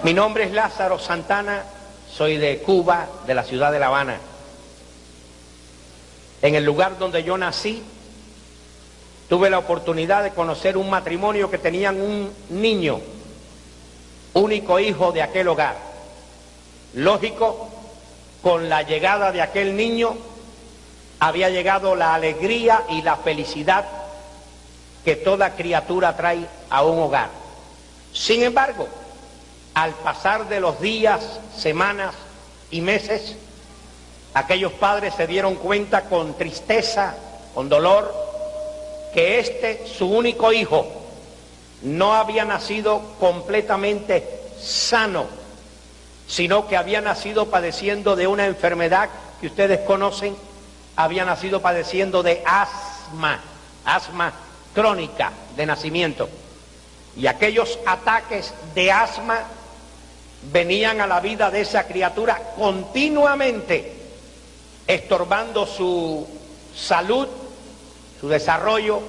Mi nombre es Lázaro Santana, soy de Cuba, de la ciudad de La Habana. En el lugar donde yo nací, tuve la oportunidad de conocer un matrimonio que tenían un niño, único hijo de aquel hogar. Lógico, con la llegada de aquel niño había llegado la alegría y la felicidad que toda criatura trae a un hogar. Sin embargo, al pasar de los días, semanas y meses, aquellos padres se dieron cuenta con tristeza, con dolor, que su único hijo, no había nacido completamente sano, sino que había nacido padeciendo de una enfermedad que ustedes conocen, había nacido padeciendo de asma crónica de nacimiento. Y aquellos ataques de asma venían a la vida de esa criatura continuamente, estorbando su salud, su desarrollo,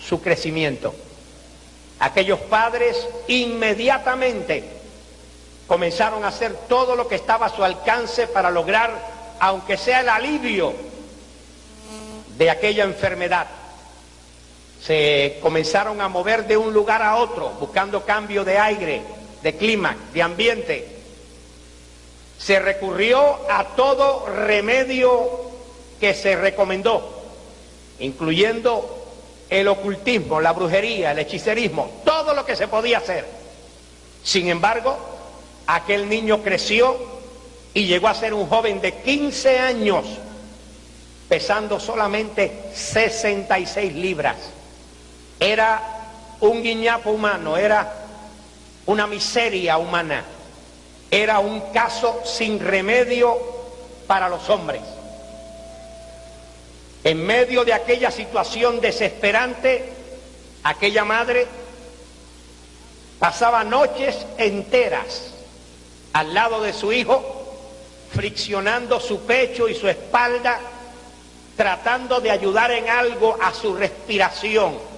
su crecimiento. Aquellos padres inmediatamente comenzaron a hacer todo lo que estaba a su alcance para lograr, aunque sea el alivio de aquella enfermedad. Se comenzaron a mover de un lugar a otro, buscando cambio de aire, de clima, de ambiente. Se recurrió a todo remedio que se recomendó, incluyendo el ocultismo, la brujería, el hechicerismo, todo lo que se podía hacer. Sin embargo, aquel niño creció y llegó a ser un joven de 15 años, pesando solamente 66 libras. Era un guiñapo humano, era una miseria humana, era un caso sin remedio para los hombres. En medio de aquella situación desesperante, aquella madre pasaba noches enteras al lado de su hijo, friccionando su pecho y su espalda, tratando de ayudar en algo a su respiración.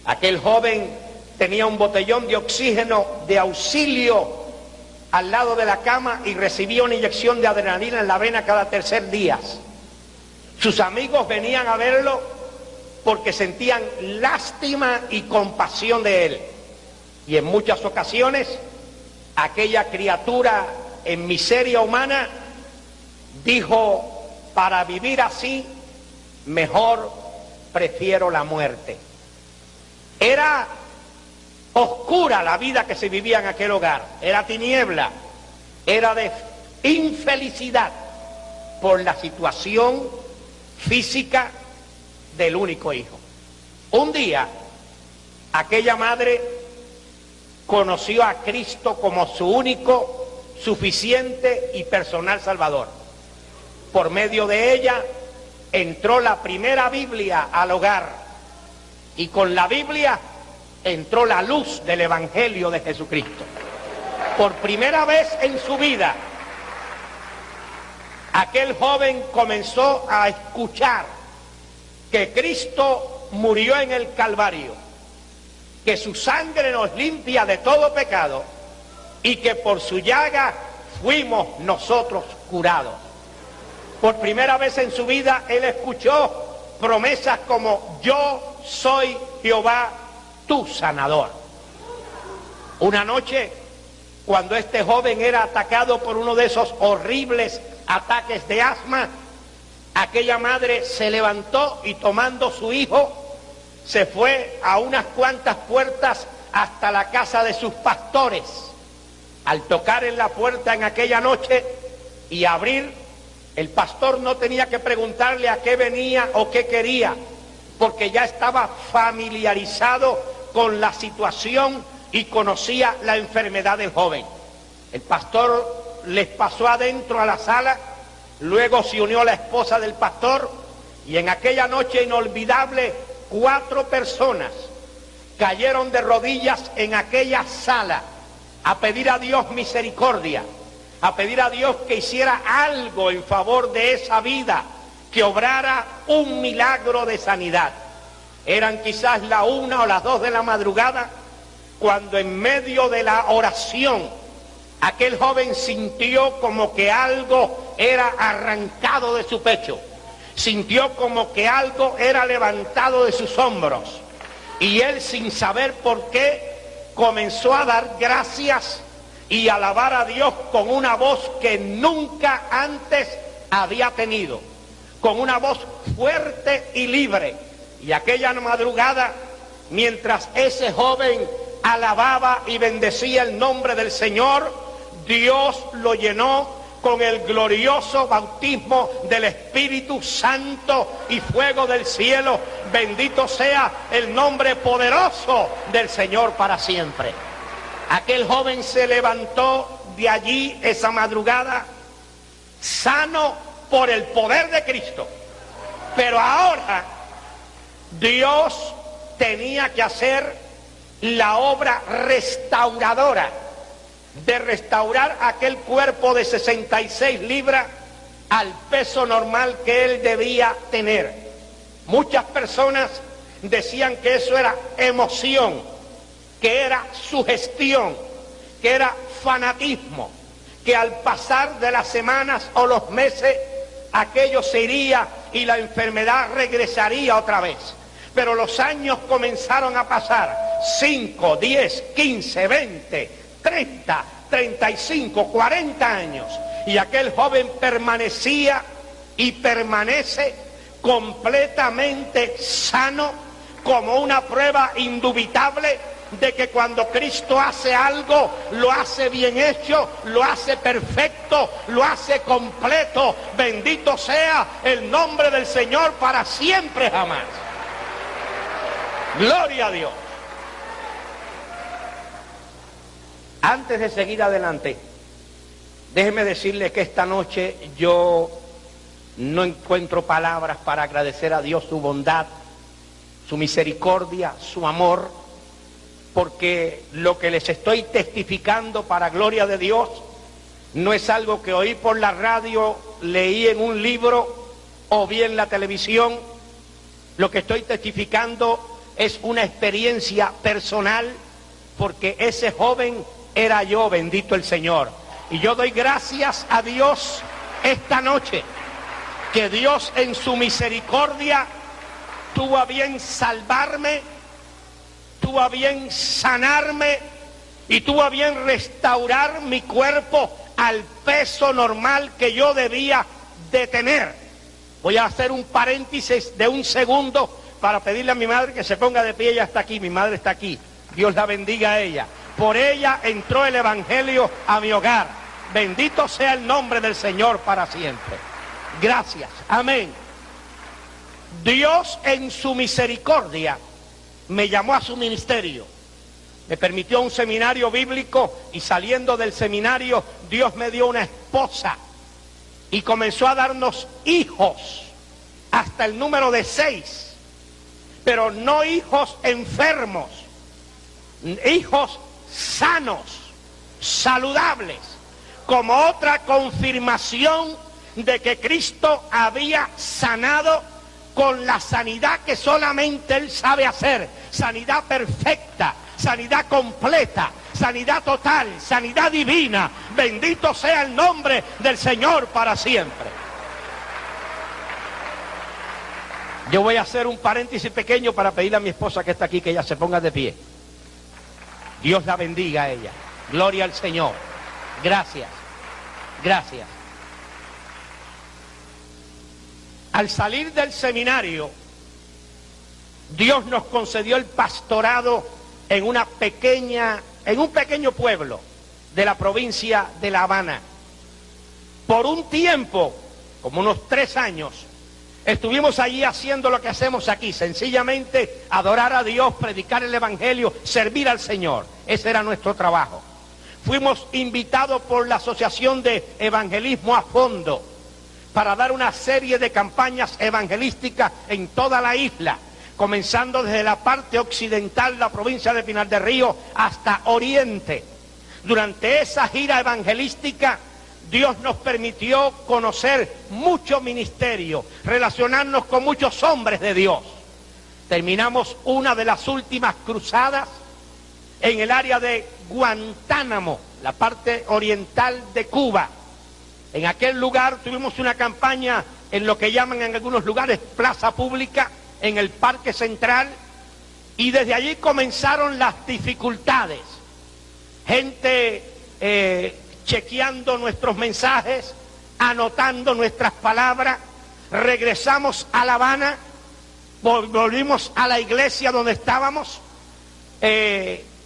Aquel joven tenía un botellón de oxígeno de auxilio al lado de la cama y recibía una inyección de adrenalina en la vena cada 3 días. Sus amigos venían a verlo porque sentían lástima y compasión de él. Y en muchas ocasiones, aquella criatura en miseria humana dijo: para vivir así, mejor prefiero la muerte. Era oscura la vida que se vivía en aquel hogar, era tiniebla, era de infelicidad por la situación física del único hijo. Un día, aquella madre conoció a Cristo como su único, suficiente y personal Salvador. Por medio de ella entró la primera Biblia al hogar, y con la Biblia entró la luz del Evangelio de Jesucristo. Por primera vez en su vida, aquel joven comenzó a escuchar que Cristo murió en el Calvario, que su sangre nos limpia de todo pecado y que por su llaga fuimos nosotros curados. Por primera vez en su vida él escuchó promesas como: yo soy Jehová tu sanador. Una noche, cuando este joven era atacado por uno de esos horribles ataques de asma, aquella madre se levantó y, tomando su hijo, se fue a unas cuantas puertas hasta la casa de sus pastores. Al tocar en la puerta en aquella noche y abrir, el pastor no tenía que preguntarle a qué venía o qué quería, porque ya estaba familiarizado con la situación y conocía la enfermedad del joven. El pastor les pasó adentro a la sala, luego se unió la esposa del pastor, y en aquella noche inolvidable 4 personas cayeron de rodillas en aquella sala a pedir a Dios misericordia, a pedir a Dios que hiciera algo en favor de esa vida, que obrara un milagro de sanidad. Eran quizás la 1 o las 2 de la madrugada cuando en medio de la oración aquel joven sintió como que algo era arrancado de su pecho, sintió como que algo era levantado de sus hombros, y él, sin saber por qué, comenzó a dar gracias y alabar a Dios con una voz que nunca antes había tenido, con una voz fuerte y libre. Y aquella madrugada, mientras ese joven alababa y bendecía el nombre del Señor, Dios lo llenó con el glorioso bautismo del Espíritu Santo y fuego del cielo. Bendito sea el nombre poderoso del Señor para siempre. Aquel joven se levantó de allí esa madrugada sano por el poder de Cristo. Pero ahora Dios tenía que hacer la obra restauradora de restaurar aquel cuerpo de 66 libras al peso normal que él debía tener. Muchas personas decían que eso era emoción, que era sugestión, que era fanatismo, que al pasar de las semanas o los meses aquello se iría y la enfermedad regresaría otra vez. Pero los años comenzaron a pasar, 5, 10, 15, 20, 30, 35, 40 años, y aquel joven permanecía y permanece completamente sano, como una prueba indubitable de que cuando Cristo hace algo, lo hace bien hecho, lo hace perfecto, lo hace completo. Bendito sea el nombre del Señor para siempre jamás. Gloria a Dios. Antes de seguir adelante, déjeme decirle que esta noche yo no encuentro palabras para agradecer a Dios su bondad, su misericordia, su amor, porque lo que les estoy testificando para gloria de Dios no es algo que oí por la radio, leí en un libro o vi en la televisión. Lo que estoy testificando es una experiencia personal, porque ese joven era yo, bendito el Señor. Y yo doy gracias a Dios esta noche, que Dios en su misericordia tuvo a bien salvarme, tuvo a bien sanarme y tuvo a bien restaurar mi cuerpo al peso normal que yo debía de tener. Voy a hacer un paréntesis de un segundo para pedirle a mi madre que se ponga de pie. Ella está aquí, mi madre está aquí. Dios la bendiga a ella. Por ella entró el Evangelio a mi hogar. Bendito sea el nombre del Señor para siempre. Gracias. Amén. Dios en su misericordia me llamó a su ministerio. Me permitió un seminario bíblico y saliendo del seminario Dios me dio una esposa y comenzó a darnos hijos hasta el número de 6. Pero no hijos enfermos, hijos sanos, saludables, como otra confirmación de que Cristo había sanado con la sanidad que solamente Él sabe hacer, sanidad perfecta, sanidad completa, sanidad total, sanidad divina. Bendito sea el nombre del Señor para siempre. Yo voy a hacer un paréntesis pequeño para pedirle a mi esposa que está aquí que ella se ponga de pie. Dios la bendiga a ella. Gloria al Señor. Gracias. Gracias. Al salir del seminario, Dios nos concedió el pastorado en un pequeño pueblo de la provincia de La Habana. Por un tiempo, como unos 3 años, estuvimos allí haciendo lo que hacemos aquí, sencillamente adorar a Dios, predicar el Evangelio, servir al Señor. Ese era nuestro trabajo. Fuimos invitados por la Asociación de Evangelismo a Fondo para dar una serie de campañas evangelísticas en toda la isla, comenzando desde la parte occidental, la provincia de Pinar del Río, hasta Oriente. Durante esa gira evangelística, Dios nos permitió conocer mucho ministerio, relacionarnos con muchos hombres de Dios. Terminamos una de las últimas cruzadas en el área de Guantánamo, la parte oriental de Cuba. En aquel lugar tuvimos una campaña en lo que llaman en algunos lugares plaza pública, en el Parque Central, y desde allí comenzaron las dificultades. Gente chequeando nuestros mensajes, anotando nuestras palabras. Regresamos a La Habana, volvimos a la iglesia donde estábamos,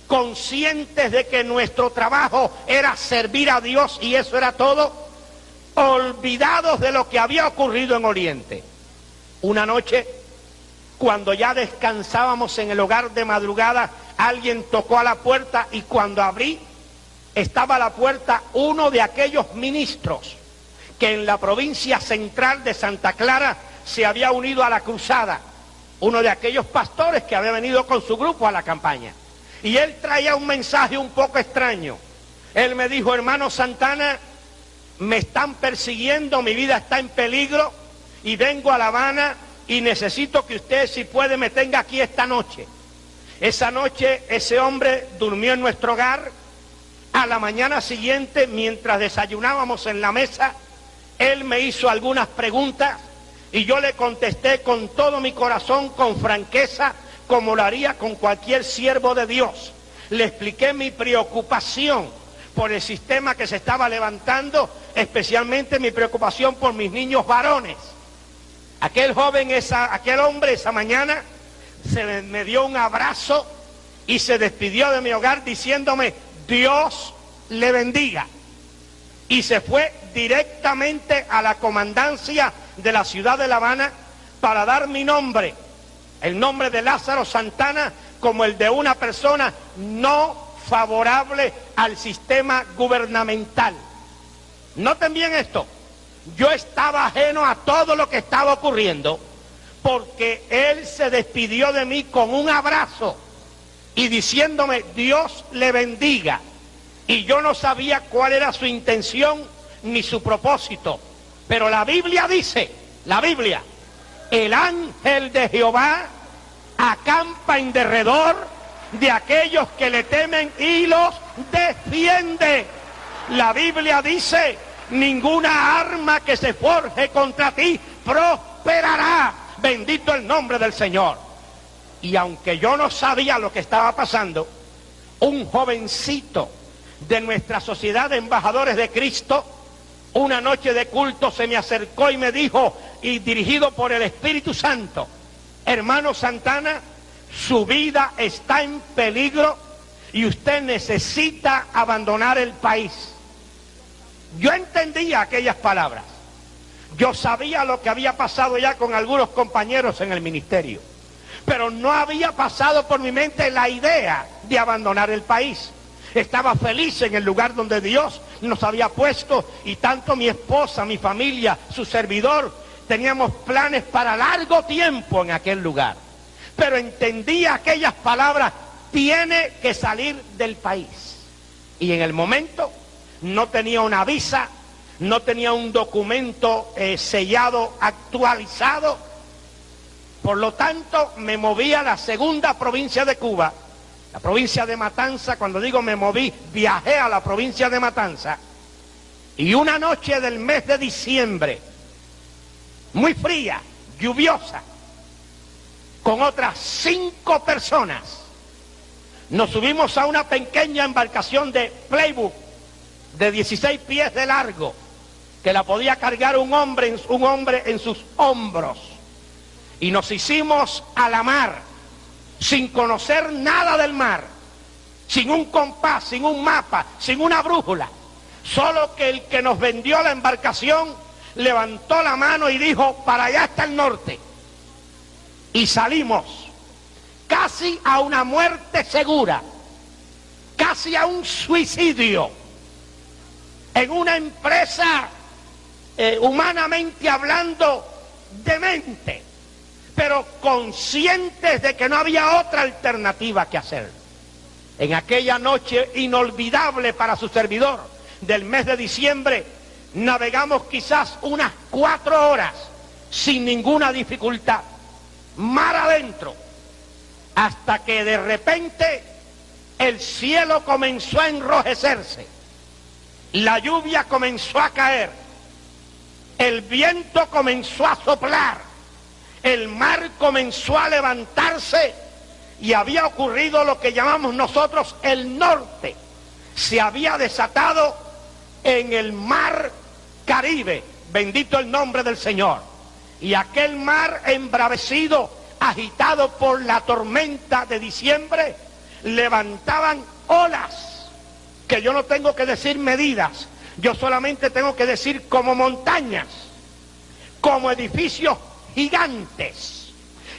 conscientes de que nuestro trabajo era servir a Dios y eso era todo, olvidados de lo que había ocurrido en Oriente. Una noche, cuando ya descansábamos en el hogar de madrugada, alguien tocó a la puerta y cuando abrí, estaba a la puerta uno de aquellos ministros que en la provincia central de Santa Clara se había unido a la cruzada, uno de aquellos pastores que había venido con su grupo a la campaña. Y él traía un mensaje un poco extraño. Él me dijo: hermano Santana, me están persiguiendo, mi vida está en peligro y vengo a La Habana y necesito que usted, si puede, me tenga aquí esta noche. Esa noche ese hombre durmió en nuestro hogar. A la mañana siguiente, mientras desayunábamos en la mesa, él me hizo algunas preguntas y yo le contesté con todo mi corazón, con franqueza, como lo haría con cualquier siervo de Dios. Le expliqué mi preocupación por el sistema que se estaba levantando, especialmente mi preocupación por mis niños varones. Aquel hombre esa mañana me dio un abrazo y se despidió de mi hogar diciéndome: Dios le bendiga. Y se fue directamente a la comandancia de la ciudad de La Habana para dar mi nombre, el nombre de Lázaro Santana, como el de una persona no favorable al sistema gubernamental. Noten bien esto, yo estaba ajeno a todo lo que estaba ocurriendo porque él se despidió de mí con un abrazo y diciéndome: Dios le bendiga. Y yo no sabía cuál era su intención ni su propósito. Pero la Biblia dice, el ángel de Jehová acampa en derredor de aquellos que le temen y los defiende. La Biblia dice: ninguna arma que se forje contra ti prosperará. Bendito el nombre del Señor. Y aunque yo no sabía lo que estaba pasando, un jovencito de nuestra sociedad de embajadores de Cristo, una noche de culto se me acercó y me dijo, y dirigido por el Espíritu Santo: hermano Santana, su vida está en peligro y usted necesita abandonar el país. Yo entendía aquellas palabras. Yo sabía lo que había pasado ya con algunos compañeros en el ministerio, pero no había pasado por mi mente la idea de abandonar el país. Estaba feliz en el lugar donde Dios nos había puesto y tanto mi esposa, mi familia, su servidor, teníamos planes para largo tiempo en aquel lugar. Pero entendía aquellas palabras: tiene que salir del país. Y en el momento no tenía una visa, no tenía un documento sellado, actualizado. Por lo tanto, me moví a la segunda provincia de Cuba, la provincia de Matanza. Cuando digo me moví, viajé a la provincia de Matanza. Y una noche del mes de diciembre, muy fría, lluviosa, con otras 5 personas, nos subimos a una pequeña embarcación de playbook de 16 pies de largo, que la podía cargar un hombre en sus hombros. Y nos hicimos a la mar, sin conocer nada del mar, sin un compás, sin un mapa, sin una brújula. Solo que el que nos vendió la embarcación levantó la mano y dijo: para allá está el norte. Y salimos casi a una muerte segura, casi a un suicidio, en una empresa humanamente hablando demente, pero conscientes de que no había otra alternativa que hacer. En aquella noche inolvidable para su servidor del mes de diciembre, navegamos quizás unas 4 horas sin ninguna dificultad, mar adentro, hasta que de repente el cielo comenzó a enrojecerse, la lluvia comenzó a caer, el viento comenzó a soplar, el mar comenzó a levantarse y había ocurrido lo que llamamos nosotros el norte. Se había desatado en el mar Caribe, bendito el nombre del Señor. Y aquel mar embravecido, agitado por la tormenta de diciembre, levantaban olas, que yo no tengo que decir medidas, yo solamente tengo que decir como montañas, como edificios gigantes,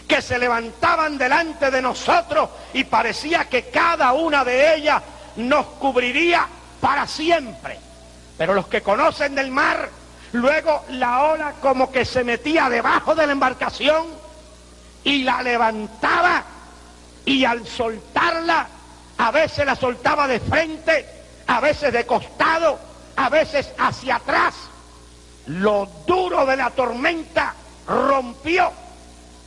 que se levantaban delante de nosotros y parecía que cada una de ellas nos cubriría para siempre. Pero los que conocen del mar, luego la ola como que se metía debajo de la embarcación y la levantaba, y al soltarla, a veces la soltaba de frente, a veces de costado, a veces hacia atrás. Lo duro de la tormenta rompió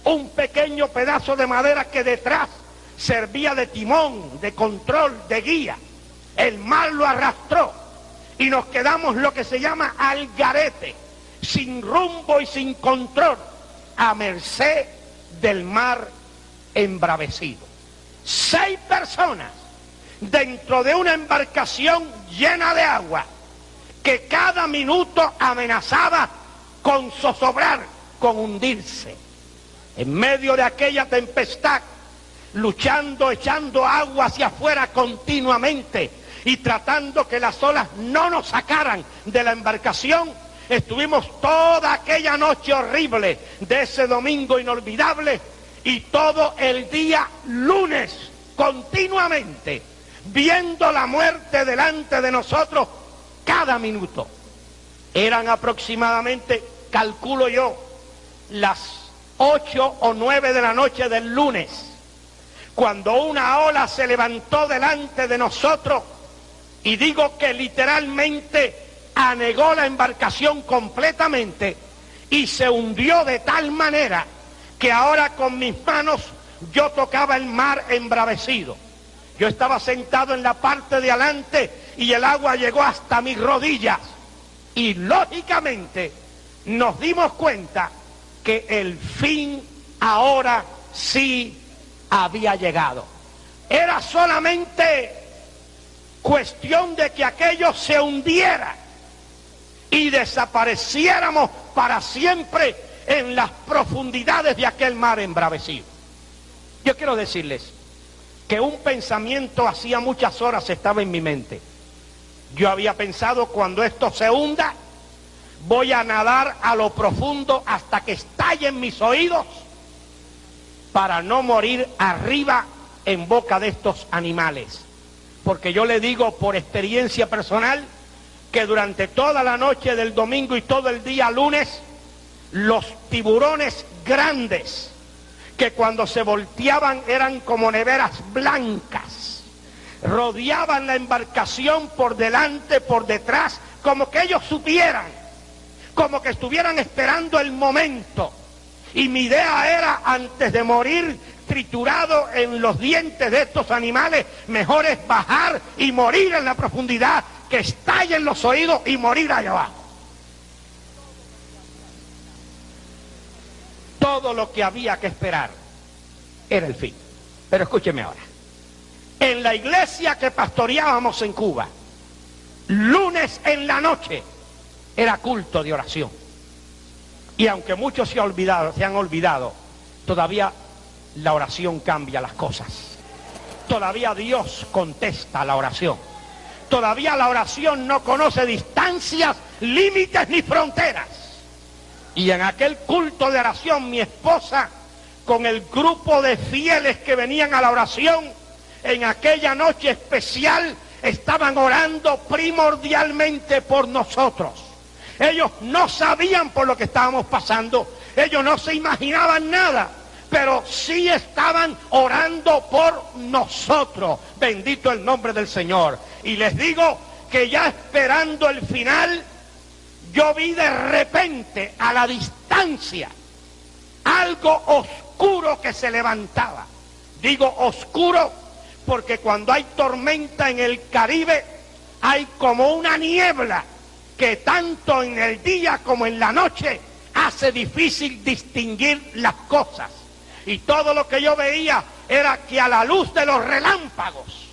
un pequeño pedazo de madera que detrás servía de timón, de control, de guía. El mar lo arrastró y nos quedamos lo que se llama al garete, sin rumbo y sin control, a merced del mar embravecido. 6 personas dentro de una embarcación llena de agua que cada minuto amenazaba con zozobrar, con hundirse. En medio de aquella tempestad, luchando, echando agua hacia afuera continuamente y tratando que las olas no nos sacaran de la embarcación, estuvimos toda aquella noche horrible de ese domingo inolvidable y todo el día lunes continuamente viendo la muerte delante de nosotros cada minuto. Eran aproximadamente, calculo yo, las 8 o 9 de la noche del lunes, cuando una ola se levantó delante de nosotros, y digo que literalmente anegó la embarcación completamente y se hundió de tal manera que ahora con mis manos yo tocaba el mar embravecido. Yo estaba sentado en la parte de adelante y el agua llegó hasta mis rodillas. Y lógicamente nos dimos cuenta que el fin ahora sí había llegado. Era solamente cuestión de que aquello se hundiera y desapareciéramos para siempre en las profundidades de aquel mar embravecido. Yo quiero decirles que un pensamiento hacía muchas horas estaba en mi mente. Yo había pensado, cuando esto se hunda, voy a nadar a lo profundo hasta que estallen mis oídos para no morir arriba en boca de estos animales. Porque yo le digo por experiencia personal que durante toda la noche del domingo y todo el día lunes, los tiburones grandes, que cuando se volteaban eran como neveras blancas, rodeaban la embarcación por delante, por detrás, como que ellos supieran, como que estuvieran esperando el momento. Y mi idea era, antes de morir triturado en los dientes de estos animales, mejor es bajar y morir en la profundidad, que estallen los oídos y morir allá abajo. Todo lo que había que esperar era el fin. Pero escúcheme ahora. En la iglesia que pastoreábamos en Cuba, lunes en la noche era culto de oración. Y aunque muchos se han olvidado, todavía la oración cambia las cosas. Todavía Dios contesta la oración. Todavía la oración no conoce distancias, límites ni fronteras. Y en aquel culto de oración, mi esposa, con el grupo de fieles que venían a la oración, en aquella noche especial, estaban orando primordialmente por nosotros. Ellos no sabían por lo que estábamos pasando, ellos no se imaginaban nada, pero sí estaban orando por nosotros. Bendito el nombre del Señor. Y les digo que ya esperando el final, yo vi de repente a la distancia algo oscuro que se levantaba. Digo oscuro porque cuando hay tormenta en el Caribe, hay como una niebla que tanto en el día como en la noche hace difícil distinguir las cosas. Y todo lo que yo veía era que a la luz de los relámpagos,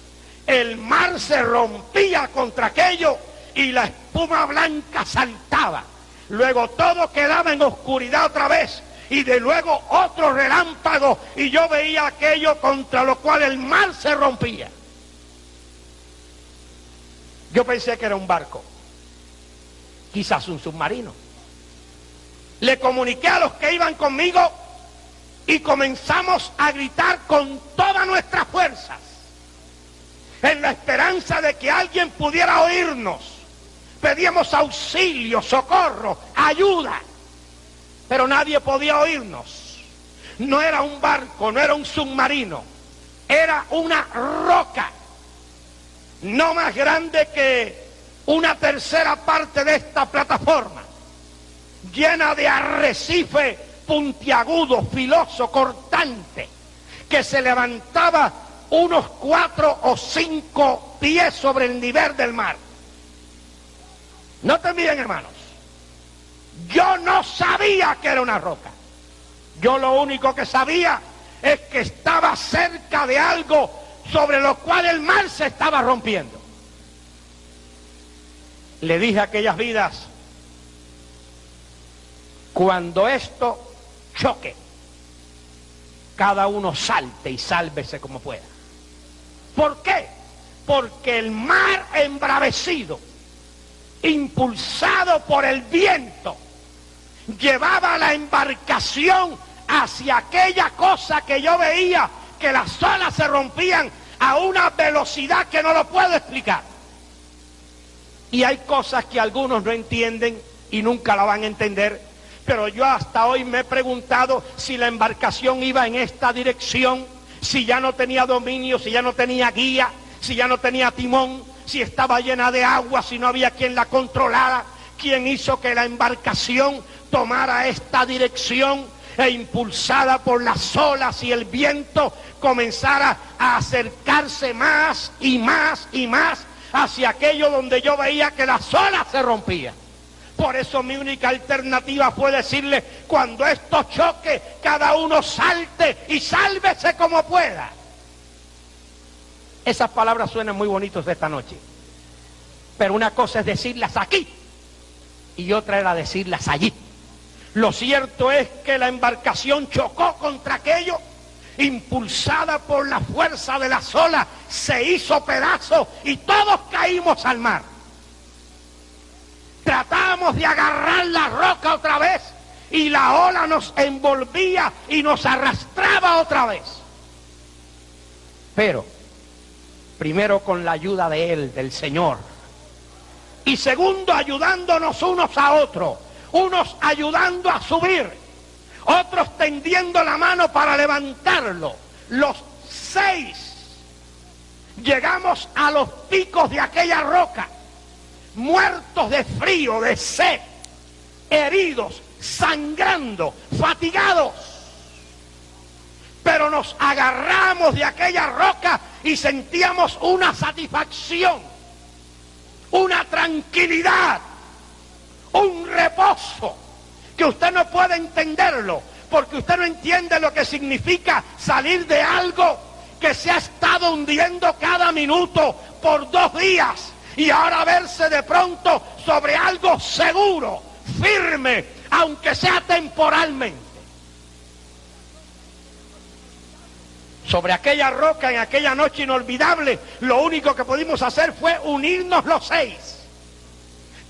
el mar se rompía contra aquello y la espuma blanca saltaba. Luego todo quedaba en oscuridad otra vez y de luego otro relámpago y yo veía aquello contra lo cual el mar se rompía. Yo pensé que era un barco, quizás un submarino. Le comuniqué a los que iban conmigo y comenzamos a gritar con todas nuestras fuerzas, en la esperanza de que alguien pudiera oírnos. Pedíamos auxilio, socorro, ayuda, pero nadie podía oírnos. No era un barco, no era un submarino, era una roca, no más grande que una tercera parte de esta plataforma, llena de arrecife puntiagudo, filoso, cortante, que se levantaba unos 4 o 5 pies sobre el nivel del mar. Noten bien, hermanos, yo no sabía que era una roca. Yo lo único que sabía es que estaba cerca de algo sobre lo cual el mar se estaba rompiendo. Le dije a aquellas vidas, cuando esto choque, cada uno salte y sálvese como pueda. ¿Por qué? Porque el mar embravecido, impulsado por el viento, llevaba la embarcación hacia aquella cosa que yo veía, que las olas se rompían a una velocidad que no lo puedo explicar. Y hay cosas que algunos no entienden y nunca la van a entender, pero yo hasta hoy me he preguntado si la embarcación iba en esta dirección, si ya no tenía dominio, si ya no tenía guía, si ya no tenía timón, si estaba llena de agua, si no había quien la controlara, quién hizo que la embarcación tomara esta dirección e impulsada por las olas y el viento comenzara a acercarse más y más y más hacia aquello donde yo veía que las olas se rompían. Por eso mi única alternativa fue decirle, cuando esto choque, cada uno salte y sálvese como pueda. Esas palabras suenan muy bonitos esta noche, pero una cosa es decirlas aquí y otra era decirlas allí. Lo cierto es que la embarcación chocó contra aquello, impulsada por la fuerza de las olas, se hizo pedazo y todos caímos al mar. Tratábamos de agarrar la roca otra vez y la ola nos envolvía y nos arrastraba otra vez. Pero primero con la ayuda de Él, del Señor, y segundo ayudándonos unos a otros, unos ayudando a subir, otros tendiendo la mano para levantarlo. Los 6 llegamos a los picos de aquella roca, muertos de frío, de sed, heridos, sangrando, fatigados. Pero nos agarramos de aquella roca y sentíamos una satisfacción, una tranquilidad, un reposo, que usted no puede entenderlo, porque usted no entiende lo que significa salir de algo que se ha estado hundiendo cada minuto por 2 días y ahora verse de pronto sobre algo seguro, firme, aunque sea temporalmente. Sobre aquella roca, en aquella noche inolvidable, lo único que pudimos hacer fue unirnos los 6,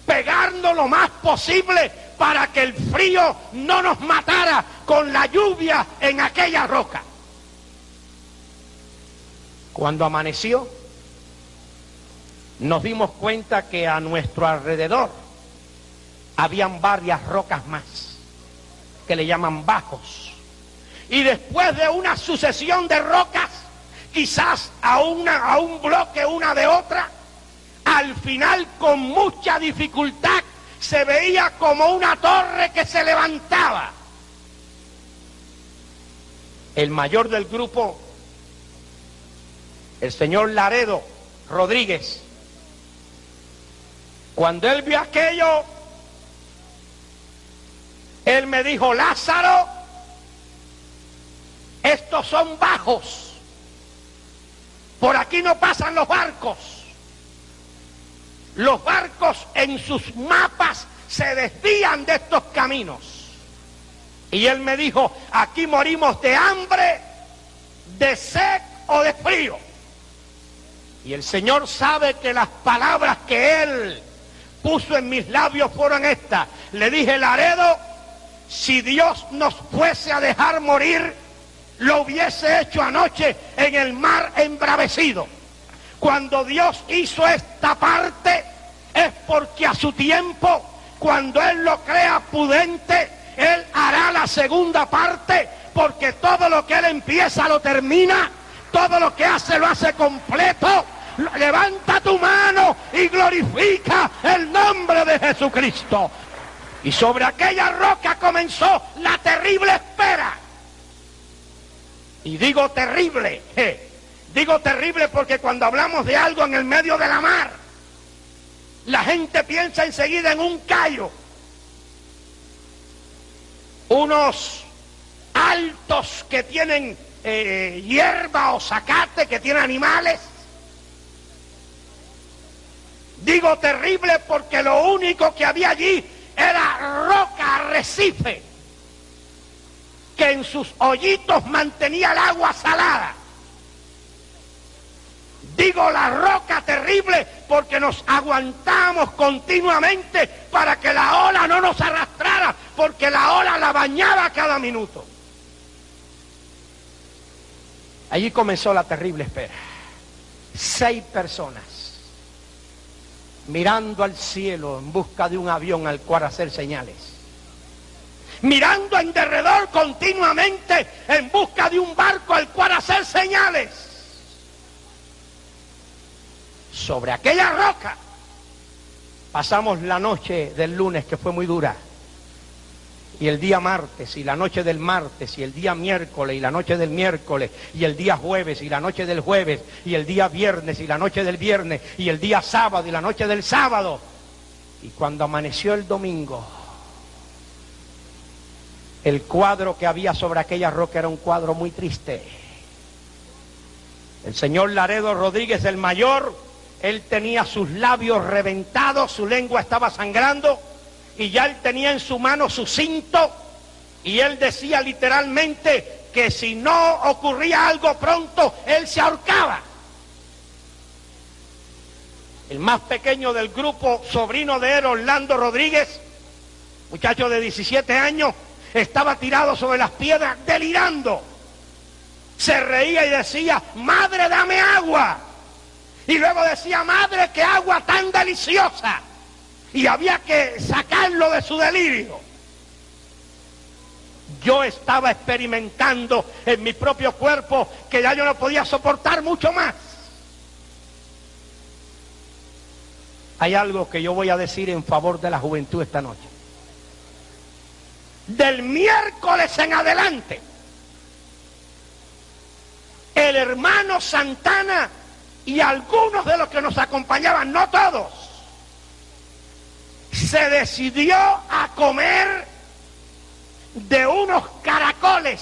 pegarnos lo más posible para que el frío no nos matara con la lluvia en aquella roca. Cuando amaneció, nos dimos cuenta que a nuestro alrededor habían varias rocas más, que le llaman bajos. Y después de una sucesión de rocas, quizás a un bloque una de otra, al final con mucha dificultad se veía como una torre que se levantaba. El mayor del grupo el señor Laredo Rodríguez, cuando él vio aquello, él me dijo: Lázaro, estos son bajos, por aquí no pasan los barcos en sus mapas se desvían de estos caminos. Y él me dijo: aquí morimos de hambre, de sed o de frío. Y el Señor sabe que las palabras que Él puso en mis labios fueron estas. Le dije: Laredo, si Dios nos fuese a dejar morir, lo hubiese hecho anoche en el mar embravecido. Cuando Dios hizo esta parte, es porque a su tiempo, cuando Él lo crea prudente, Él hará la segunda parte, porque todo lo que Él empieza lo termina, todo lo que hace lo hace completo. Levanta tu mano y glorifica el nombre de Jesucristo. Y sobre aquella roca comenzó la terrible espera. Y digo terrible porque cuando hablamos de algo en el medio de la mar, la gente piensa enseguida en un callo, unos altos que tienen hierba o zacate, que tienen animales. Digo terrible porque lo único que había allí era roca, arrecife, que en sus hoyitos mantenía el agua salada. Digo la roca terrible porque nos aguantamos continuamente para que la ola no nos arrastrara, porque la ola la bañaba cada minuto. Allí comenzó la terrible espera. 6 personas mirando al cielo en busca de un avión al cual hacer señales, mirando en derredor continuamente en busca de un barco al cual hacer señales. Sobre aquella roca pasamos la noche del lunes, que fue muy dura, y el día martes, y la noche del martes, y el día miércoles, y la noche del miércoles, y el día jueves, y la noche del jueves, y el día viernes, y la noche del viernes, y el día sábado, y la noche del sábado. Y cuando amaneció el domingo, el cuadro que había sobre aquella roca era un cuadro muy triste. El señor Laredo Rodríguez, el mayor, él tenía sus labios reventados, su lengua estaba sangrando, y ya él tenía en su mano su cinto, y él decía literalmente que si no ocurría algo pronto, él se ahorcaba. El más pequeño del grupo, sobrino de él, Orlando Rodríguez, muchacho de 17 años, estaba tirado sobre las piedras delirando. Se reía y decía: madre, dame agua. Y luego decía: madre, qué agua tan deliciosa. Y había que sacarlo de su delirio. Yo estaba experimentando en mi propio cuerpo que ya yo no podía soportar mucho más. Hay algo que yo voy a decir en favor de la juventud esta noche. Del miércoles en adelante, el hermano Santana y algunos de los que nos acompañaban, no todos, se decidió a comer de unos caracoles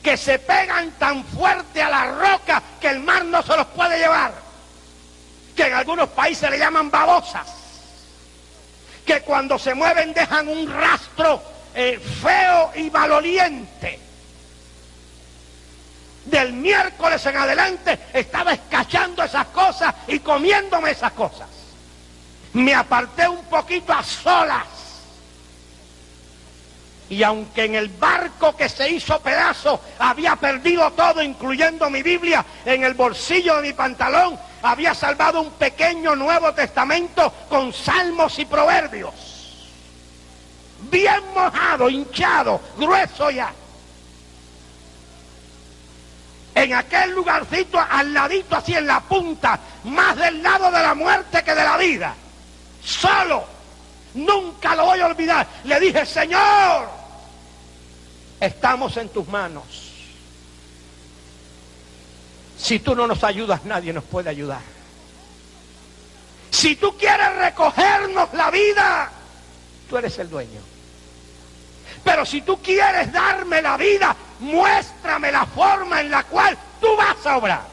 que se pegan tan fuerte a la roca que el mar no se los puede llevar, que en algunos países le llaman babosas, que cuando se mueven dejan un rastro feo y maloliente. Del miércoles en adelante estaba escachando esas cosas y comiéndome esas cosas. Me aparté un poquito a solas, y aunque en el barco que se hizo pedazo había perdido todo, incluyendo mi Biblia, en el bolsillo de mi pantalón había salvado un pequeño Nuevo Testamento con salmos y proverbios, bien mojado, hinchado, grueso ya. En aquel lugarcito, al ladito, así en la punta, más del lado de la muerte que de la vida, solo, nunca lo voy a olvidar. Le dije: Señor, estamos en tus manos. Si tú no nos ayudas, nadie nos puede ayudar. Si tú quieres recogernos la vida, tú eres el dueño. Pero si tú quieres darme la vida, muéstrame la forma en la cual tú vas a obrar.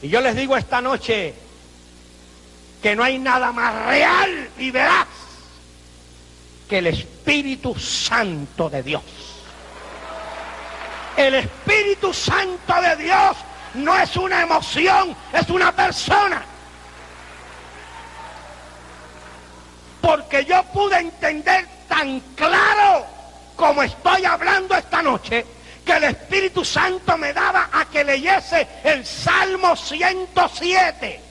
Y yo les digo esta noche que no hay nada más real y veraz que el Espíritu Santo de Dios. El Espíritu Santo de Dios no es una emoción, es una persona. Porque yo pude entender tan claro como estoy hablando esta noche, que el Espíritu Santo me daba a que leyese el Salmo 107.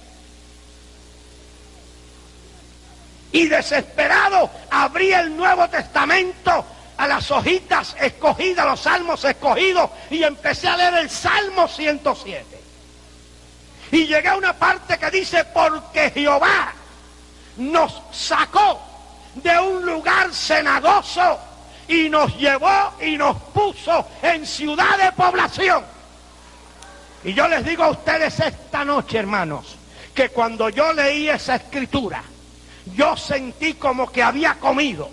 Y desesperado abrí el Nuevo Testamento a las hojitas escogidas, los salmos escogidos, y empecé a leer el Salmo 107. Y llegué a una parte que dice: porque Jehová nos sacó de un lugar cenagoso y nos llevó y nos puso en ciudad de población. Y yo les digo a ustedes esta noche, hermanos, que cuando yo leí esa escritura, yo sentí como que había comido,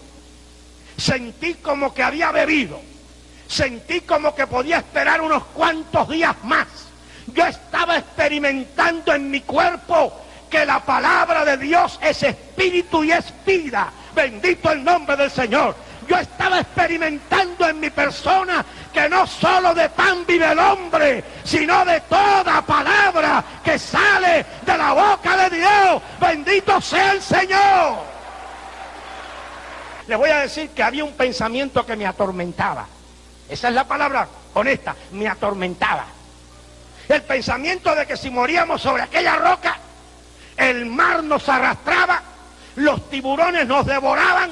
sentí como que había bebido, sentí como que podía esperar unos cuantos días más. Yo estaba experimentando en mi cuerpo que la palabra de Dios es espíritu y es vida. Bendito el nombre del Señor. Yo estaba experimentando en mi persona que no solo de pan vive el hombre, sino de toda palabra que sale de la boca de Dios. Bendito sea el Señor. Les voy a decir que había un pensamiento que me atormentaba. Esa es la palabra honesta, me atormentaba. El pensamiento de que si moríamos sobre aquella roca, el mar nos arrastraba, los tiburones nos devoraban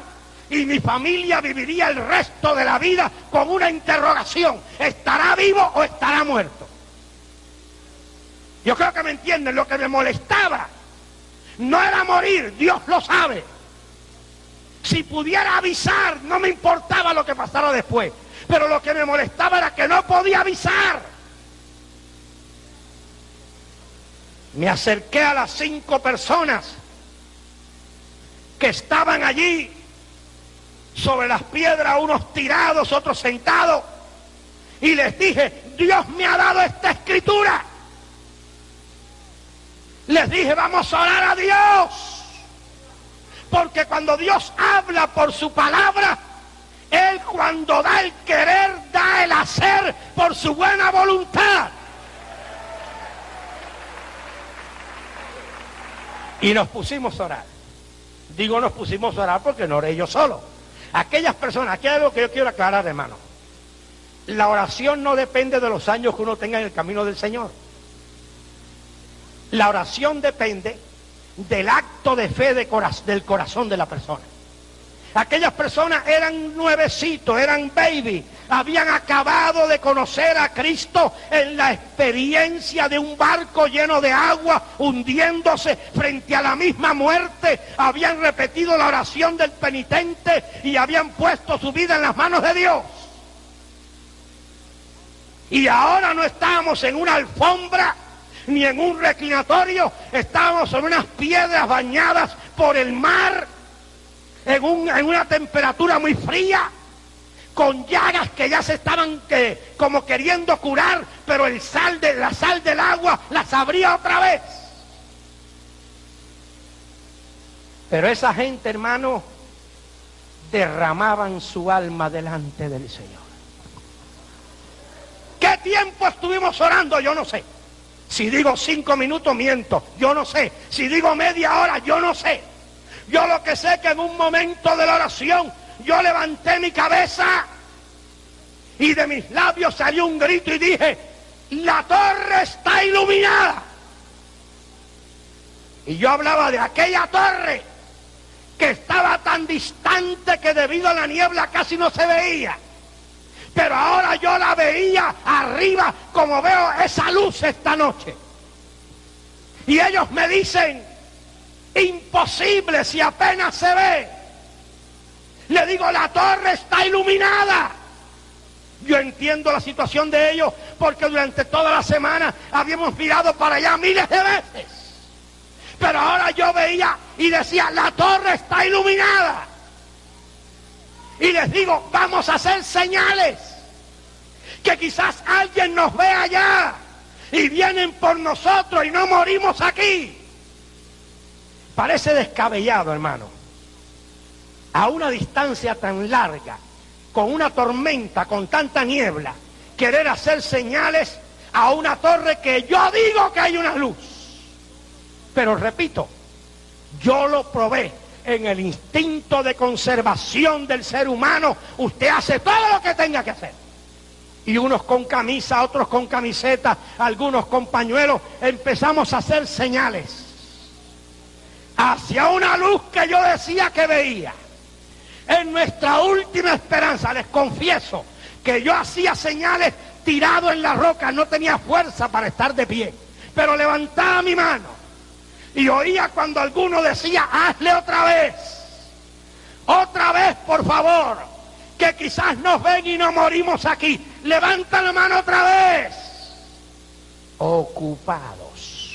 y mi familia viviría el resto de la vida con una interrogación: ¿estará vivo o estará muerto? Yo creo que me entienden. Lo que me molestaba no era morir, Dios lo sabe. Si pudiera avisar, no me importaba lo que pasara después, pero lo que me molestaba era que no podía avisar. Me acerqué a las 5 personas que estaban allí sobre las piedras, unos tirados, otros sentados, y les dije: Dios me ha dado esta escritura. Les dije: vamos a orar a Dios, porque cuando Dios habla por su palabra, Él, cuando da el querer, da el hacer por su buena voluntad. Y nos pusimos a orar. Digo nos pusimos a orar porque no oré yo solo. Aquellas personas, aquí hay algo que yo quiero aclarar, hermano. La oración no depende de los años que uno tenga en el camino del Señor. La oración depende del acto de fe del corazón de la persona. Aquellas personas eran nuevecitos, eran baby, habían acabado de conocer a Cristo en la experiencia de un barco lleno de agua, hundiéndose frente a la misma muerte. Habían repetido la oración del penitente y habían puesto su vida en las manos de Dios. Y ahora no estábamos en una alfombra ni en un reclinatorio, estábamos en unas piedras bañadas por el mar, en una temperatura muy fría, con llagas que ya se estaban como queriendo curar, pero la sal del agua las abría otra vez. Pero esa gente, hermano, derramaban su alma delante del Señor. ¿Qué tiempo estuvimos orando? Yo no sé. Si digo 5 minutos, miento. Yo no sé. Si digo media hora, yo no sé. Yo lo que sé es que en un momento de la oración yo levanté mi cabeza y de mis labios salió un grito y dije: la torre está iluminada. Y yo hablaba de aquella torre que estaba tan distante que debido a la niebla casi no se veía. Pero ahora yo la veía arriba como veo esa luz esta noche. Y ellos me dicen: imposible si apenas se ve. Le digo: la torre está iluminada. Yo entiendo la situación de ellos porque durante toda la semana habíamos mirado para allá miles de veces. Pero ahora yo veía y decía, la torre está iluminada. Y les digo, vamos a hacer señales. Que quizás alguien nos ve allá y vienen por nosotros y no morimos aquí. Parece descabellado, hermano. A una distancia tan larga, con una tormenta, con tanta niebla, querer hacer señales a una torre que yo digo que hay una luz. Pero repito, yo lo probé en el instinto de conservación del ser humano. Usted hace todo lo que tenga que hacer. Y unos con camisa, otros con camiseta, algunos con pañuelos, empezamos a hacer señales hacia una luz que yo decía que veía. En nuestra última esperanza, les confieso que yo hacía señales tirado en la roca, no tenía fuerza para estar de pie, pero levantaba mi mano y oía cuando alguno decía, hazle otra vez por favor, que quizás nos ven y no morimos aquí, levanta la mano otra vez. Ocupados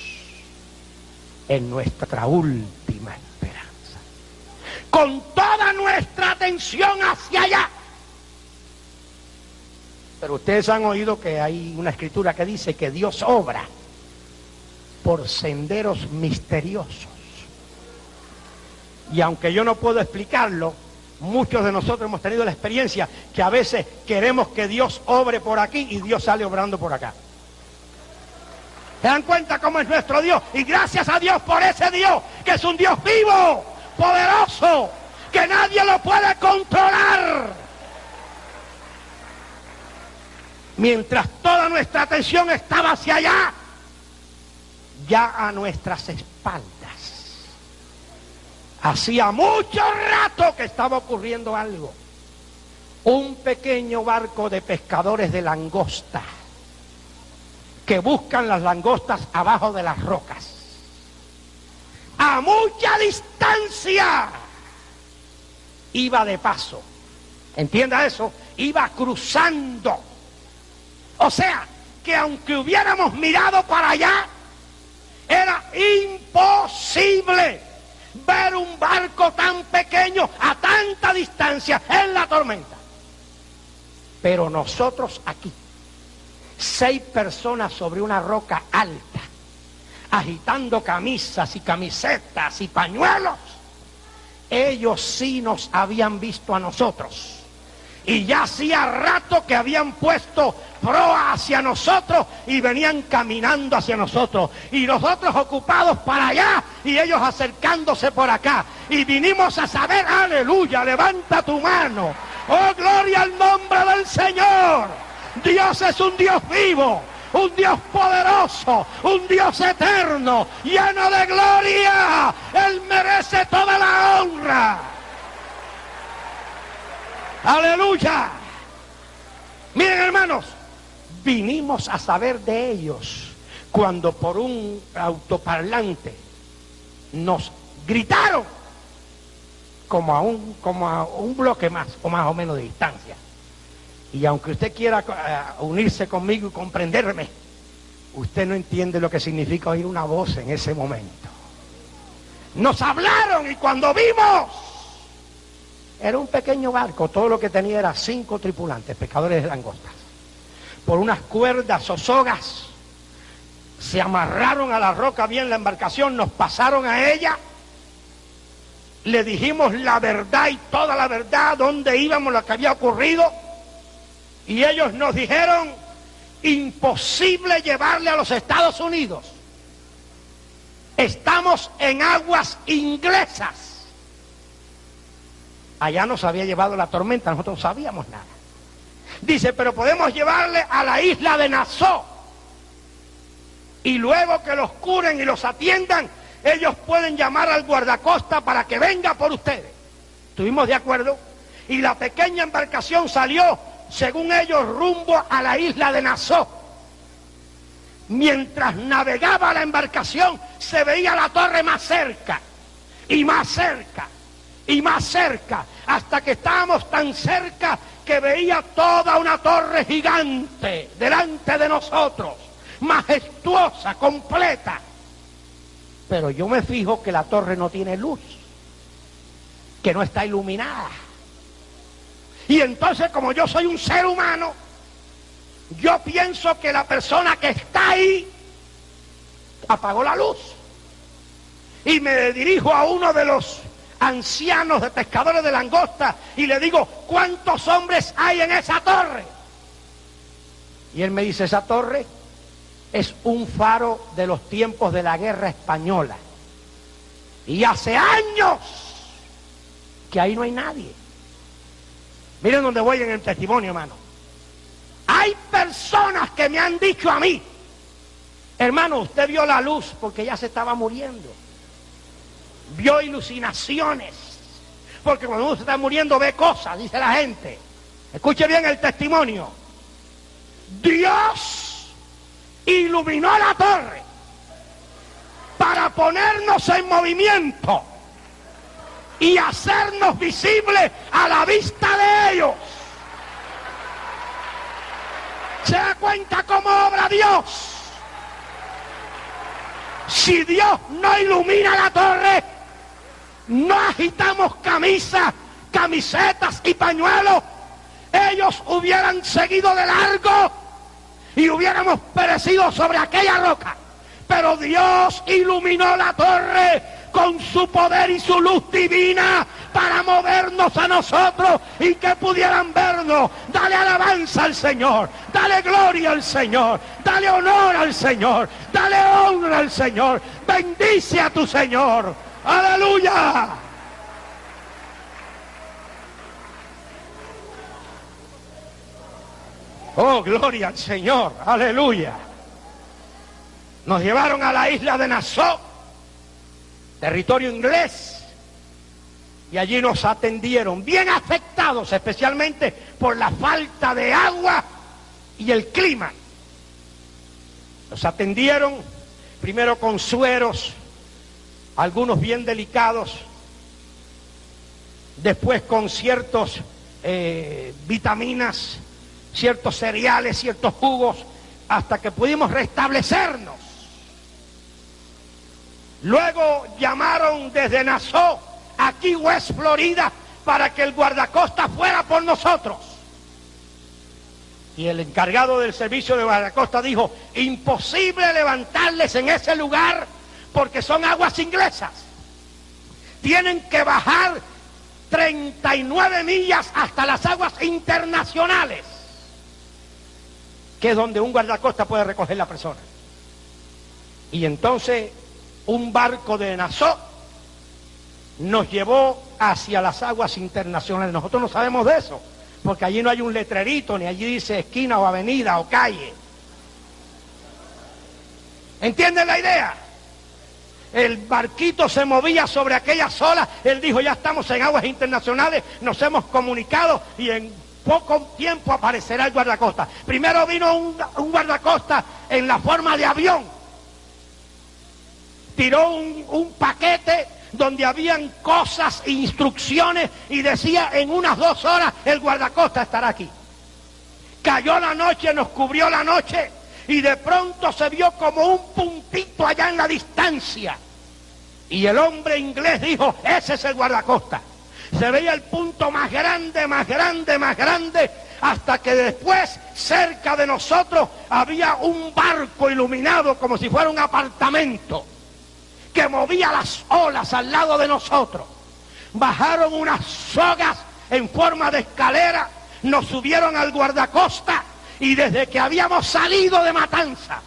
en nuestra última esperanza, con toda nuestra atención hacia allá. Pero ustedes han oído que hay una escritura que dice que Dios obra por senderos misteriosos. Y aunque yo no puedo explicarlo, muchos de nosotros hemos tenido la experiencia que a veces queremos que Dios obre por aquí y Dios sale obrando por acá. ¿Se dan cuenta cómo es nuestro Dios? Y gracias a Dios por ese Dios, que es un Dios vivo, poderoso, que nadie lo puede controlar. Mientras toda nuestra atención estaba hacia allá, ya a nuestras espaldas, hacía mucho rato que estaba ocurriendo algo. Un pequeño barco de pescadores de langosta, que buscan las langostas abajo de las rocas, a mucha distancia, iba de paso. ¿Entienda eso? Iba cruzando. O sea, que aunque hubiéramos mirado para allá, era imposible ver un barco tan pequeño a tanta distancia en la tormenta. Pero nosotros aquí, 6 personas sobre una roca alta, agitando camisas y camisetas y pañuelos, ellos sí nos habían visto a nosotros. Y ya hacía rato que habían puesto proa hacia nosotros y venían caminando hacia nosotros. Y nosotros ocupados para allá y ellos acercándose por acá. Y vinimos a saber, aleluya, levanta tu mano. Oh, gloria al nombre del Señor. Dios es un Dios vivo, un Dios poderoso, un Dios eterno, lleno de gloria. Él merece toda la honra. ¡Aleluya! Miren, hermanos, vinimos a saber de ellos cuando por un autoparlante nos gritaron como a un bloque más o menos de distancia. Y aunque usted quiera unirse conmigo y comprenderme, usted no entiende lo que significa oír una voz en ese momento. Nos hablaron y cuando vimos, era un pequeño barco, todo lo que tenía era 5 tripulantes, pescadores de langostas. Por unas cuerdas o sogas, se amarraron a la roca bien la embarcación, nos pasaron a ella, le dijimos la verdad y toda la verdad, dónde íbamos, lo que había ocurrido, y ellos nos dijeron, imposible llevarle a los Estados Unidos. Estamos en aguas inglesas. Allá nos había llevado la tormenta, nosotros no sabíamos nada. Dice, pero podemos llevarle a la isla de Nassau. Y luego que los curen y los atiendan, ellos pueden llamar al guardacosta para que venga por ustedes. Estuvimos de acuerdo y la pequeña embarcación salió, según ellos, rumbo a la isla de Nassau. Mientras navegaba la embarcación, se veía la torre más cerca y más cerca y más cerca, hasta que estábamos tan cerca que veía toda una torre gigante delante de nosotros, majestuosa, completa. Pero yo me fijo que la torre no tiene luz, que no está iluminada. Y entonces, como yo soy un ser humano, yo pienso que la persona que está ahí apagó la luz. Y me dirijo a uno de los ancianos de pescadores de langosta y le digo, ¿cuántos hombres hay en esa torre? Y él me dice, esa torre es un faro de los tiempos de la guerra española. Y hace años que ahí no hay nadie. Miren dónde voy en el testimonio, hermano. Hay personas que me han dicho a mí, hermano, usted vio la luz porque ya se estaba muriendo. Vio iluminaciones, porque cuando uno se está muriendo ve cosas, dice la gente. Escuche bien el testimonio. Dios iluminó la torre para ponernos en movimiento y hacernos visibles a la vista de ellos. ¿Se da cuenta cómo obra Dios? Si Dios no ilumina la torre, no agitamos camisas, camisetas y pañuelos, ellos hubieran seguido de largo y hubiéramos perecido sobre aquella roca. Pero Dios iluminó la torre con su poder y su luz divina para movernos a nosotros y que pudieran vernos. Dale alabanza al Señor, dale gloria al Señor, dale honor al Señor, dale honra al Señor, bendice a tu Señor. ¡Aleluya! Oh, gloria al Señor, aleluya. Nos llevaron a la isla de Nassau, territorio inglés, y allí nos atendieron, bien afectados especialmente por la falta de agua y el clima. Nos atendieron primero con sueros, algunos bien delicados, después con ciertos vitaminas, ciertos cereales, ciertos jugos, hasta que pudimos restablecernos. Luego llamaron desde Nassau a Key West, Florida, para que el guardacosta fuera por nosotros. Y el encargado del servicio de guardacosta dijo, imposible levantarles en ese lugar porque son aguas inglesas. Tienen que bajar 39 millas hasta las aguas internacionales, que es donde un guardacosta puede recoger a la persona. Y entonces un barco de Nassau nos llevó hacia las aguas internacionales. Nosotros no sabemos de eso, porque allí no hay un letrerito, ni allí dice esquina o avenida o calle. ¿Entienden la idea? El barquito se movía sobre aquellas olas. Él dijo, ya estamos en aguas internacionales, nos hemos comunicado y en poco tiempo aparecerá el guardacosta. Primero vino un guardacosta en la forma de avión. Tiró un paquete donde habían cosas, instrucciones, y decía, en unas 2 horas el guardacosta estará aquí. Cayó la noche, nos cubrió la noche, y de pronto se vio como un puntito allá en la distancia. Y el hombre inglés dijo, ese es el guardacosta. Se veía el punto más grande, más grande, más grande, hasta que después, cerca de nosotros, había un barco iluminado como si fuera un apartamento, que movía las olas al lado de nosotros. Bajaron unas sogas en forma de escalera, nos subieron al guardacosta, y desde que habíamos salido de Matanzas,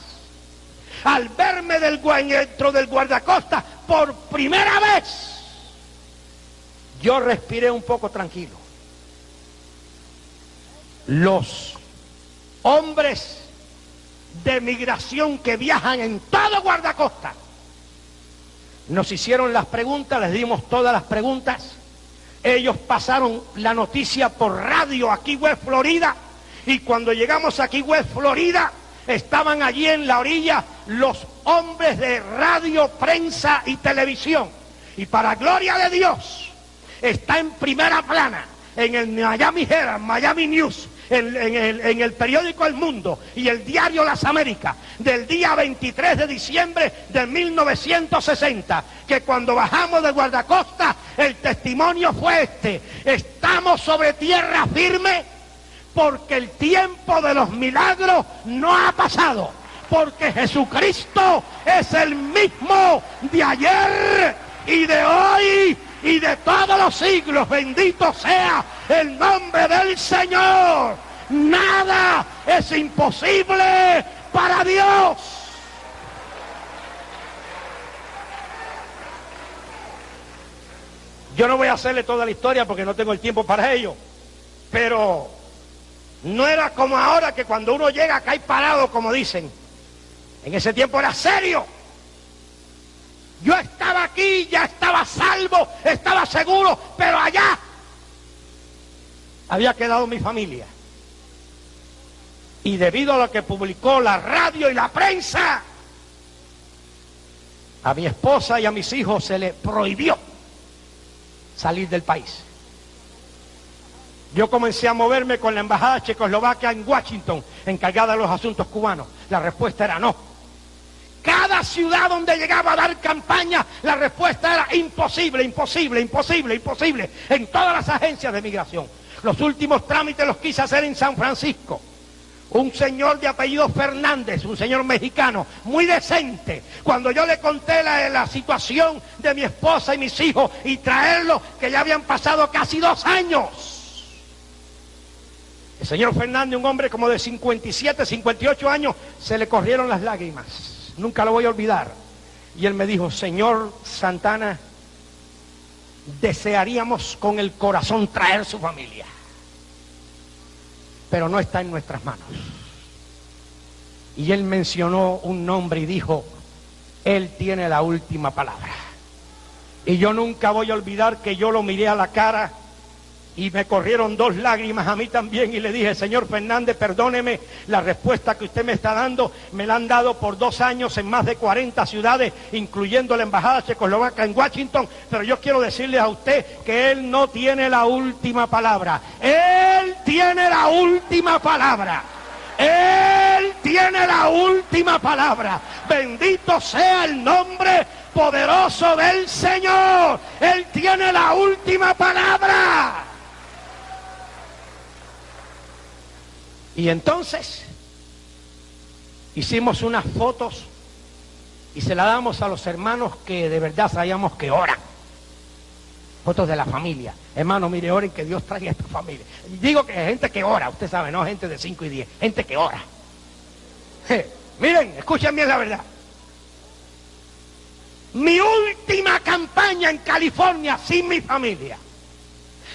al verme dentro del guardacosta por primera vez, yo respiré un poco tranquilo. Los hombres de migración que viajan en todo guardacosta nos hicieron las preguntas, les dimos todas las preguntas. Ellos pasaron la noticia por radio a Key West, Florida, y cuando llegamos a Key West, Florida, estaban allí en la orilla los hombres de radio, prensa y televisión. Y para gloria de Dios, está en primera plana en el Miami Herald, Miami News, en el periódico El Mundo y el diario Las Américas, del día 23 de diciembre de 1960, que cuando bajamos de guardacosta, el testimonio fue este: estamos sobre tierra firme porque el tiempo de los milagros no ha pasado, porque Jesucristo es el mismo de ayer y de hoy y de todos los siglos. Bendito sea el nombre del Señor. Nada es imposible para Dios. Yo no voy a hacerle toda la historia porque no tengo el tiempo para ello, pero no era como ahora, que cuando uno llega acá hay parado, como dicen. En ese tiempo era serio. Yo estaba aquí, ya estaba salvo, estaba seguro, pero allá había quedado mi familia. Y debido a lo que publicó la radio y la prensa, a mi esposa y a mis hijos se les prohibió salir del país. Yo comencé a moverme con la embajada checoslovaca en Washington, encargada de los asuntos cubanos. La respuesta era no. Cada ciudad donde llegaba a dar campaña, la respuesta era imposible, imposible, imposible, imposible, en todas las agencias de migración. Los últimos trámites los quise hacer en San Francisco. Un señor de apellido Fernández, un señor mexicano, muy decente. Cuando yo le conté la situación de mi esposa y mis hijos y traerlos, que ya habían pasado casi 2 años. El señor Fernández, un hombre como de 57, 58 años, se le corrieron las lágrimas. Nunca lo voy a olvidar. Y él me dijo: señor Santana, desearíamos con el corazón traer su familia, pero no está en nuestras manos. Y él mencionó un nombre y dijo: él tiene la última palabra. Y yo nunca voy a olvidar que yo lo miré a la cara y me corrieron 2 lágrimas a mí también, y le dije: señor Fernández, perdóneme, la respuesta que usted me está dando me la han dado por 2 años en más de 40 ciudades, incluyendo la embajada checoslovaca en Washington, pero yo quiero decirle a usted que él no tiene la última palabra. Él tiene la última palabra. Él tiene la última palabra. Bendito sea el nombre poderoso del Señor. Él tiene la última palabra. Y entonces hicimos unas fotos y se las damos a los hermanos que de verdad sabíamos que oran. Fotos de la familia. Hermano, mire, oren que Dios traiga a esta familia. Digo que es gente que ora, usted sabe, no gente de 5 y 10, gente que ora. Miren, escuchen bien la verdad. Mi última campaña en California sin mi familia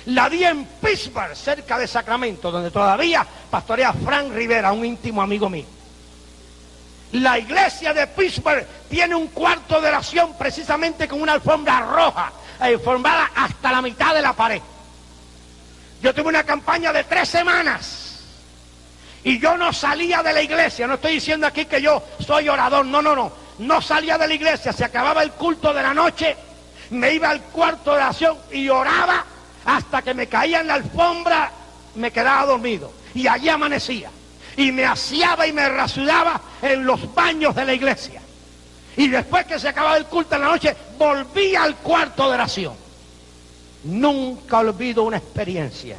la di en Pittsburgh, cerca de Sacramento, donde todavía pastorea Frank Rivera, un íntimo amigo mío. La iglesia de Pittsburgh tiene un cuarto de oración precisamente con una alfombra roja, formada hasta la mitad de la pared. Yo tuve una campaña de 3 semanas y yo no salía de la iglesia. No estoy diciendo aquí que yo soy orador, no salía de la iglesia. Se acababa el culto de la noche, me iba al cuarto de oración y oraba hasta que me caía en la alfombra, me quedaba dormido y allí amanecía. Y me aseaba y me rasuraba en los baños de la iglesia. Y después que se acababa el culto de la noche, volvía al cuarto de oración. Nunca olvido una experiencia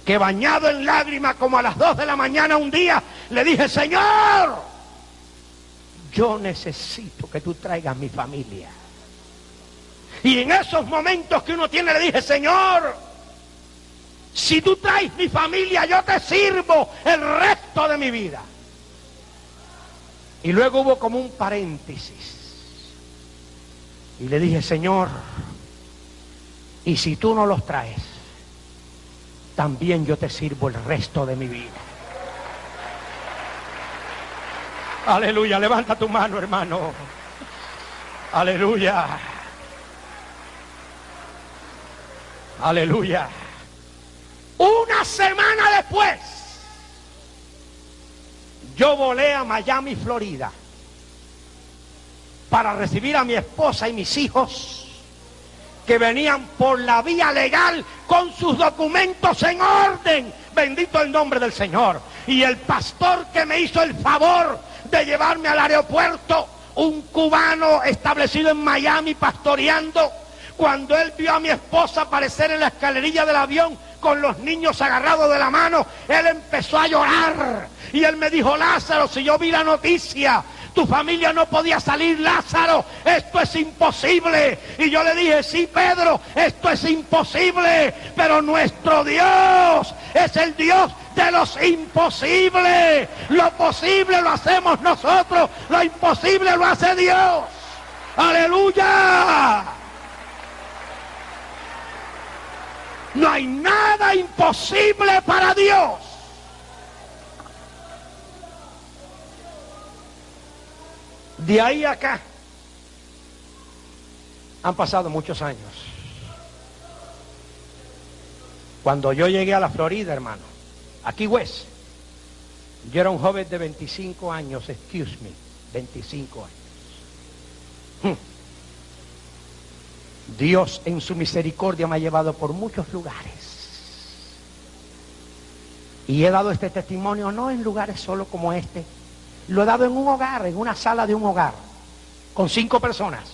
que, bañado en lágrimas, como a las 2 de la mañana un día, le dije: Señor, yo necesito que tú traigas mi familia. Y en esos momentos que uno tiene, le dije: Señor, si tú traes mi familia, yo te sirvo el resto de mi vida. Y luego hubo como un paréntesis. Y le dije: Señor, y si tú no los traes, también yo te sirvo el resto de mi vida. Aleluya, levanta tu mano, hermano. Aleluya. Aleluya. Una semana después, yo volé a Miami, Florida, para recibir a mi esposa y mis hijos que venían por la vía legal con sus documentos en orden. Bendito el nombre del Señor. Y el pastor que me hizo el favor de llevarme al aeropuerto, un cubano establecido en Miami pastoreando, cuando él vio a mi esposa aparecer en la escalerilla del avión con los niños agarrados de la mano, él empezó a llorar. Y él me dijo: Lázaro, si yo vi la noticia, tu familia no podía salir, Lázaro, esto es imposible. Y yo le dije: sí, Pedro, esto es imposible, pero nuestro Dios es el Dios de los imposibles. Lo posible lo hacemos nosotros, lo imposible lo hace Dios. ¡Aleluya! No hay nada imposible para Dios. De ahí a acá han pasado muchos años. Cuando yo llegué a la Florida, hermano, aquí West, yo era un joven de 25 años, 25 años. Dios en su misericordia me ha llevado por muchos lugares. Y he dado este testimonio no en lugares solo como este. Lo he dado en un hogar, en una sala de un hogar, con 5 personas.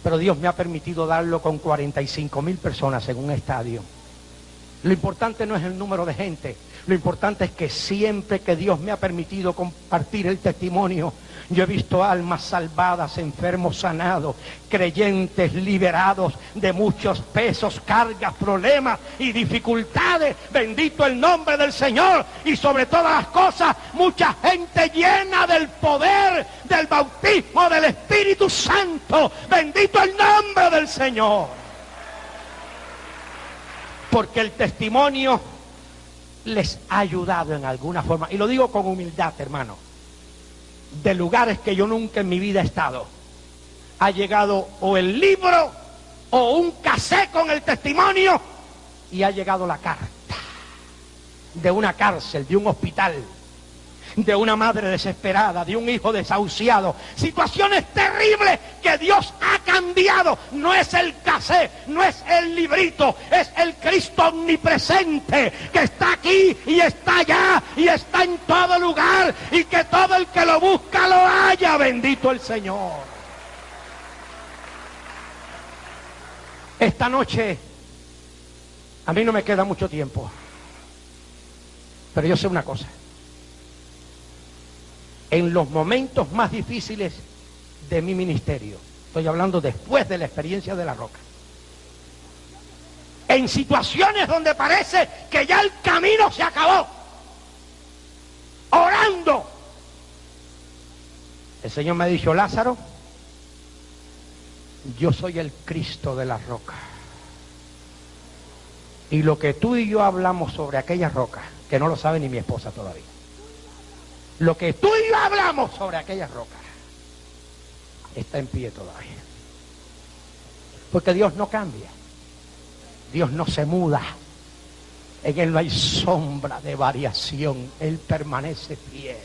Pero Dios me ha permitido darlo con 45,000 personas en un estadio. Lo importante no es el número de gente. Lo importante es que siempre que Dios me ha permitido compartir el testimonio, yo he visto almas salvadas, enfermos sanados, creyentes liberados de muchos pesos, cargas, problemas y dificultades. Bendito el nombre del Señor. Y sobre todas las cosas, mucha gente llena del poder del bautismo del Espíritu Santo. Bendito el nombre del Señor. Porque el testimonio les ha ayudado en alguna forma. Y lo digo con humildad, hermano. De lugares que yo nunca en mi vida he estado, ha llegado o el libro o un cassette con el testimonio, y ha llegado la carta de una cárcel, de un hospital, de una madre desesperada, de un hijo desahuciado. Situaciones terribles que Dios ha cambiado. No es el cassette, no es el librito, es el Cristo omnipresente que está aquí y está allá y está en todo lugar, y que todo el que lo busca lo halla. Bendito el Señor. Esta noche a mí no me queda mucho tiempo, pero yo sé una cosa: en los momentos más difíciles de mi ministerio, estoy hablando después de la experiencia de La Roca, en situaciones donde parece que ya el camino se acabó, orando, el Señor me ha dicho: Lázaro, yo soy el Cristo de La Roca, y lo que tú y yo hablamos sobre aquella roca, que no lo sabe ni mi esposa todavía, lo que tú y yo hablamos sobre aquella roca está en pie todavía. Porque Dios no cambia, Dios no se muda, en Él no hay sombra de variación, Él permanece fiel.